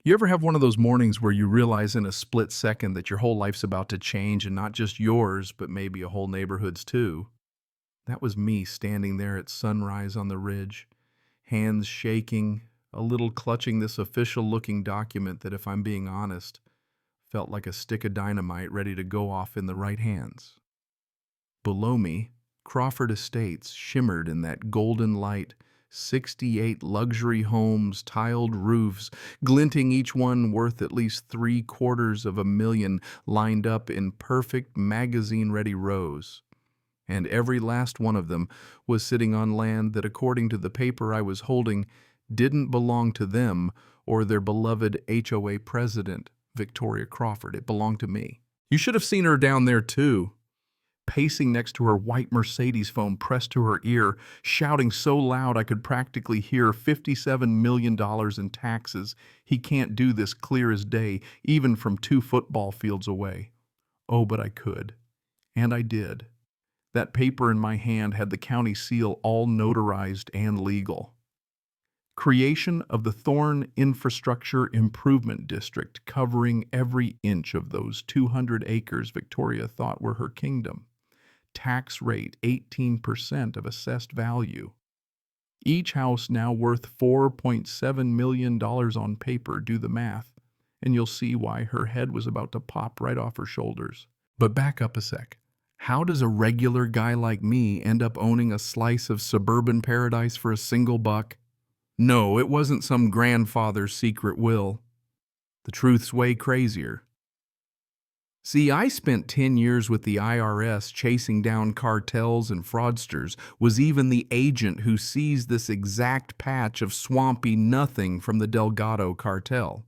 You ever have one of those mornings where you realize in a split second that your whole life's about to change and not just yours, but maybe a whole neighborhood's too? That was me standing there at sunrise on the ridge, hands shaking, a little clutching this official-looking document that, if I'm being honest, felt like a stick of dynamite ready to go off in the right hands. Below me, Crawford Estates shimmered in that golden light, 68 luxury homes, tiled roofs, glinting, each one worth at least $750,000, lined up in perfect magazine-ready rows. And every last one of them was sitting on land that, according to the paper I was holding, didn't belong to them or their beloved HOA president, Victoria Crawford. It belonged to me. You should have seen her down there, too, pacing next to her white Mercedes phone pressed to her ear, shouting so loud I could practically hear $57 million in taxes. He can't do this clear as day, even from 2 football fields away. Oh, but I could. And I did. That paper in my hand had the county seal all notarized and legal. Creation of the Thorn Infrastructure Improvement District, covering every inch of those 200 acres Victoria thought were her kingdom. Tax rate 18% of assessed value. Each house now worth $4.7 million on paper. Do the math, and you'll see why her head was about to pop right off her shoulders. But back up a sec. How does a regular guy like me end up owning a slice of suburban paradise for a single buck? No, it wasn't some grandfather's secret will. The truth's way crazier. See, I spent 10 years with the IRS chasing down cartels and fraudsters, was even the agent who seized this exact patch of swampy nothing from the Delgado cartel.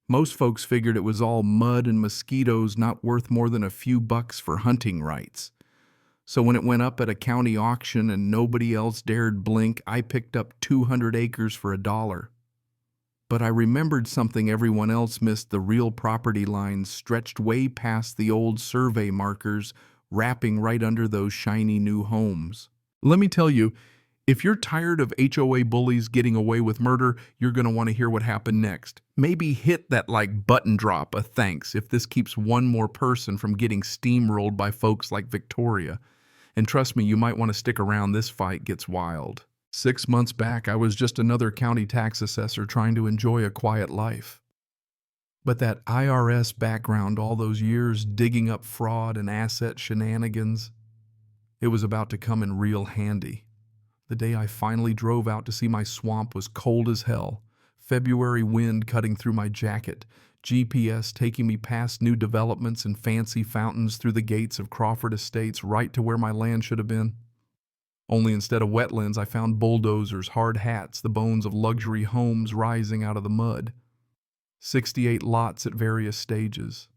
Most folks figured it was all mud and mosquitoes, not worth more than a few bucks for hunting rights. So when it went up at a county auction and nobody else dared blink, I picked up 200 acres for $1. But I remembered something everyone else missed. The real property lines stretched way past the old survey markers, wrapping right under those shiny new homes. Let me tell you, if you're tired of HOA bullies getting away with murder, you're going to want to hear what happened next. Maybe hit that button drop a thanks if this keeps one more person from getting steamrolled by folks like Victoria. And trust me, you might want to stick around. This fight gets wild. 6 months back, I was just another county tax assessor trying to enjoy a quiet life. But that IRS background, all those years digging up fraud and asset shenanigans, it was about to come in real handy. The day I finally drove out to see my swamp was cold as hell. February wind cutting through my jacket, GPS taking me past new developments and fancy fountains through the gates of Crawford Estates right to where my land should have been. Only instead of wetlands, I found bulldozers, hard hats, the bones of luxury homes rising out of the mud. 68 lots at various stages.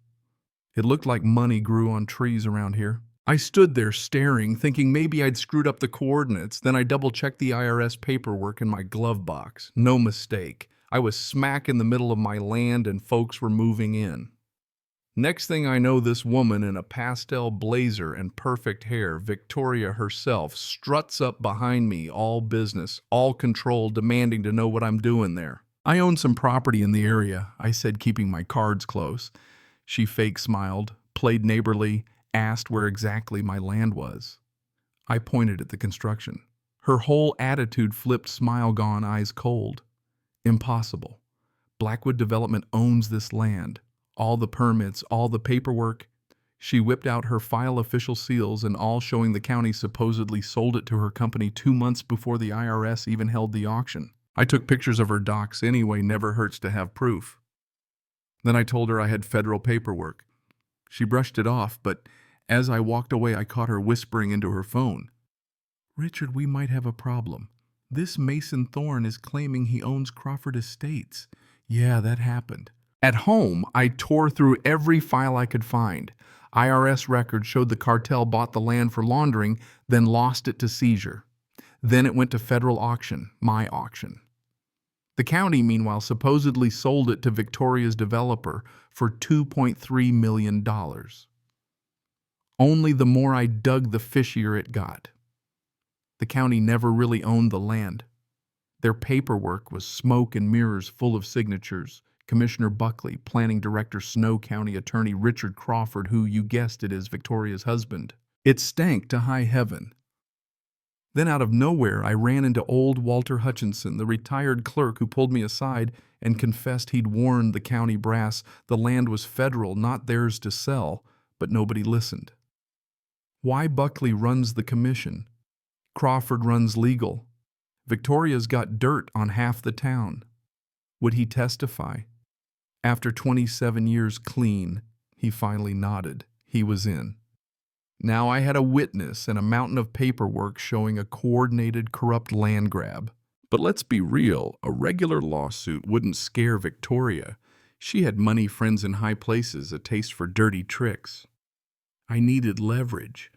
It looked like money grew on trees around here. I stood there staring, thinking maybe I'd screwed up the coordinates. Then I double-checked the IRS paperwork in my glove box. No mistake. I was smack in the middle of my land and folks were moving in. Next thing I know, this woman in a pastel blazer and perfect hair, Victoria herself, struts up behind me, all business, all control, demanding to know what I'm doing there. I own some property in the area, I said, keeping my cards close. She fake smiled, played neighborly, asked where exactly my land was. I pointed at the construction. Her whole attitude flipped, smile gone, eyes cold. Impossible. Blackwood Development owns this land. All the permits, all the paperwork. She whipped out her file official seals and all showing the county supposedly sold it to her company 2 months before the IRS even held the auction. I took pictures of her docs anyway, never hurts to have proof. Then I told her I had federal paperwork. She brushed it off, but as I walked away, I caught her whispering into her phone. "Richard, we might have a problem. This Mason Thorne is claiming he owns Crawford Estates." Yeah, that happened. At home, I tore through every file I could find. IRS records showed the cartel bought the land for laundering, then lost it to seizure. Then it went to federal auction, my auction. The county, meanwhile, supposedly sold it to Victoria's developer for $2.3 million. Only the more I dug, the fishier it got. The county never really owned the land. Their paperwork was smoke and mirrors full of signatures, Commissioner Buckley, Planning Director Snow County Attorney Richard Crawford, who, you guessed it, is Victoria's husband. It stank to high heaven. Then out of nowhere, I ran into old Walter Hutchinson, the retired clerk, who pulled me aside and confessed he'd warned the county brass the land was federal, not theirs to sell, but nobody listened. Why Buckley runs the commission? Crawford runs legal. Victoria's got dirt on half the town. Would he testify? After 27 years clean, he finally nodded. He was in. Now I had a witness and a mountain of paperwork showing a coordinated, corrupt land grab. But let's be real, a regular lawsuit wouldn't scare Victoria. She had money, friends in high places, a taste for dirty tricks. I needed leverage.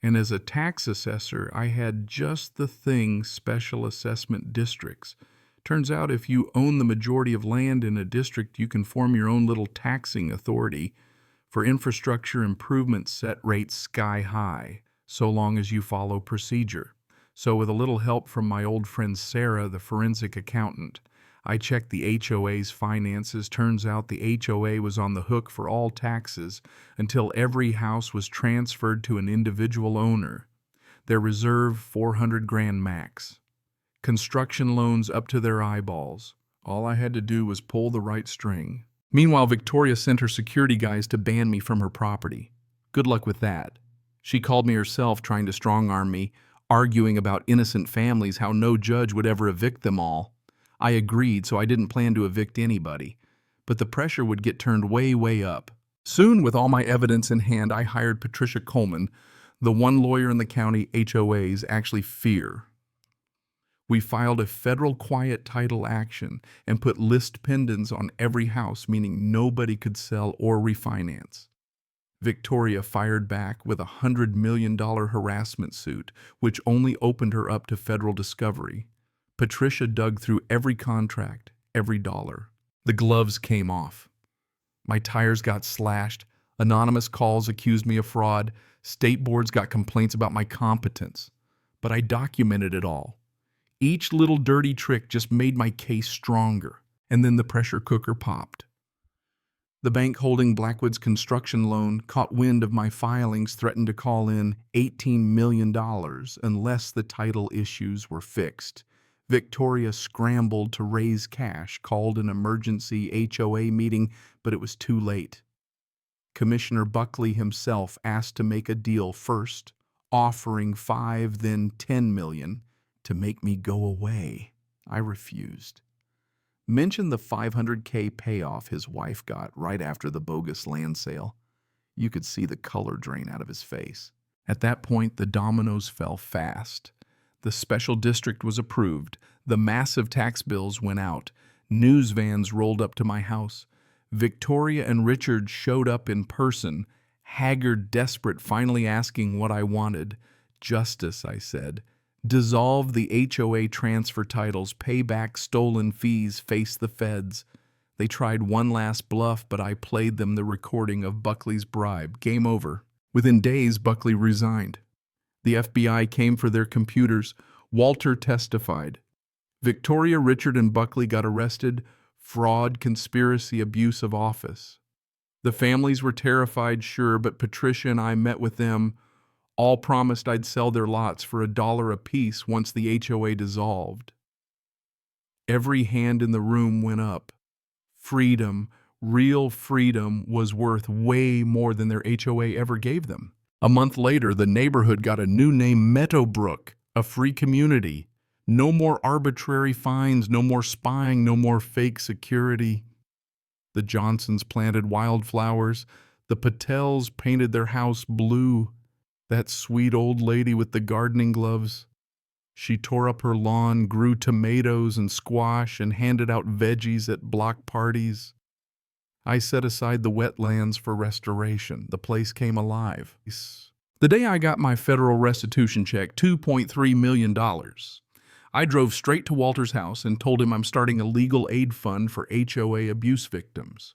And as a tax assessor, I had just the thing: special assessment districts. Turns out if you own the majority of land in a district, you can form your own little taxing authority. For infrastructure improvements, set rates sky high, so long as you follow procedure. So with a little help from my old friend Sarah, the forensic accountant, I checked the HOA's finances. Turns out the HOA was on the hook for all taxes until every house was transferred to an individual owner. Their reserve, $400,000 max. Construction loans up to their eyeballs. All I had to do was pull the right string. Meanwhile, Victoria sent her security guys to ban me from her property. Good luck with that. She called me herself, trying to strong-arm me, arguing about innocent families, how no judge would ever evict them all. I agreed, so I didn't plan to evict anybody. But the pressure would get turned way, way up. Soon, with all my evidence in hand, I hired Patricia Coleman, the one lawyer in the county HOAs actually fear. We filed a federal quiet title action and put list pendants on every house, meaning nobody could sell or refinance. Victoria fired back with a $100 million harassment suit, which only opened her up to federal discovery. Patricia dug through every contract, every dollar. The gloves came off. My tires got slashed. Anonymous calls accused me of fraud. State boards got complaints about my competence. But I documented it all. Each little dirty trick just made my case stronger. And then the pressure cooker popped. The bank holding Blackwood's construction loan caught wind of my filings, threatened to call in $18 million unless the title issues were fixed. Victoria scrambled to raise cash, called an emergency HOA meeting, but it was too late. Commissioner Buckley himself asked to make a deal first, offering $5, then $10 million to make me go away. I refused. Mention the $500K payoff his wife got right after the bogus land sale. You could see the color drain out of his face. At that point, the dominoes fell fast. The special district was approved. The massive tax bills went out. News vans rolled up to my house. Victoria and Richard showed up in person, haggard, desperate, finally asking what I wanted. Justice, I said. Dissolve the HOA transfer titles, pay back stolen fees, face the feds. They tried one last bluff, but I played them the recording of Buckley's bribe. Game over. Within days, Buckley resigned. The FBI came for their computers. Walter testified. Victoria, Richard, and Buckley got arrested. Fraud, conspiracy, abuse of office. The families were terrified, sure, but Patricia and I met with them. All promised I'd sell their lots for $1 apiece once the HOA dissolved. Every hand in the room went up. Freedom, real freedom, was worth way more than their HOA ever gave them. A month later, the neighborhood got a new name, Meadowbrook, a free community. No more arbitrary fines, no more spying, no more fake security. The Johnsons planted wildflowers. The Patels painted their house blue. That sweet old lady with the gardening gloves. She tore up her lawn, grew tomatoes and squash, and handed out veggies at block parties. I set aside the wetlands for restoration. The place came alive. The day I got my federal restitution check, $2.3 million, I drove straight to Walter's house and told him I'm starting a legal aid fund for HOA abuse victims.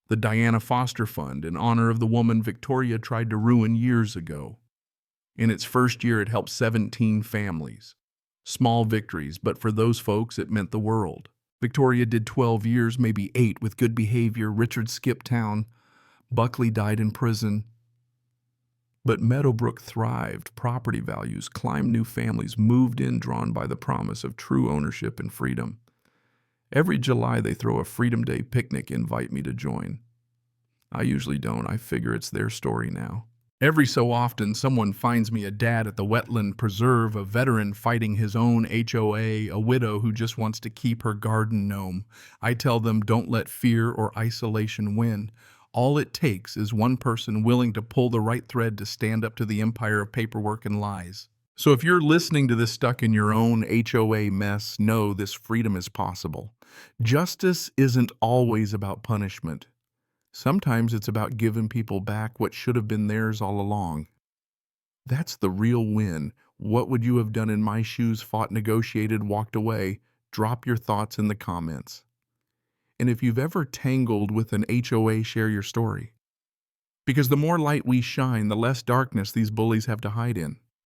The Diana Foster Fund, in honor of the woman Victoria tried to ruin years ago. In its first year, it helped 17 families. Small victories, but for those folks, it meant the world. Victoria did 12 years, maybe 8 with good behavior. Richard skipped town. Buckley died in prison. But Meadowbrook thrived. Property values climbed, new families moved in, drawn by the promise of true ownership and freedom. Every July they throw a Freedom Day picnic, invite me to join. I usually don't. I figure it's their story now. Every so often, someone finds me a dad at the wetland preserve, a veteran fighting his own HOA, a widow who just wants to keep her garden gnome. I tell them, don't let fear or isolation win. All it takes is one person willing to pull the right thread to stand up to the empire of paperwork and lies. So if you're listening to this stuck in your own HOA mess, know this freedom is possible. Justice isn't always about punishment. Sometimes it's about giving people back what should have been theirs all along. That's the real win. What would you have done in my shoes? Fought, negotiated, walked away? Drop your thoughts in the comments. And if you've ever tangled with an HOA, share your story. Because the more light we shine, the less darkness these bullies have to hide in.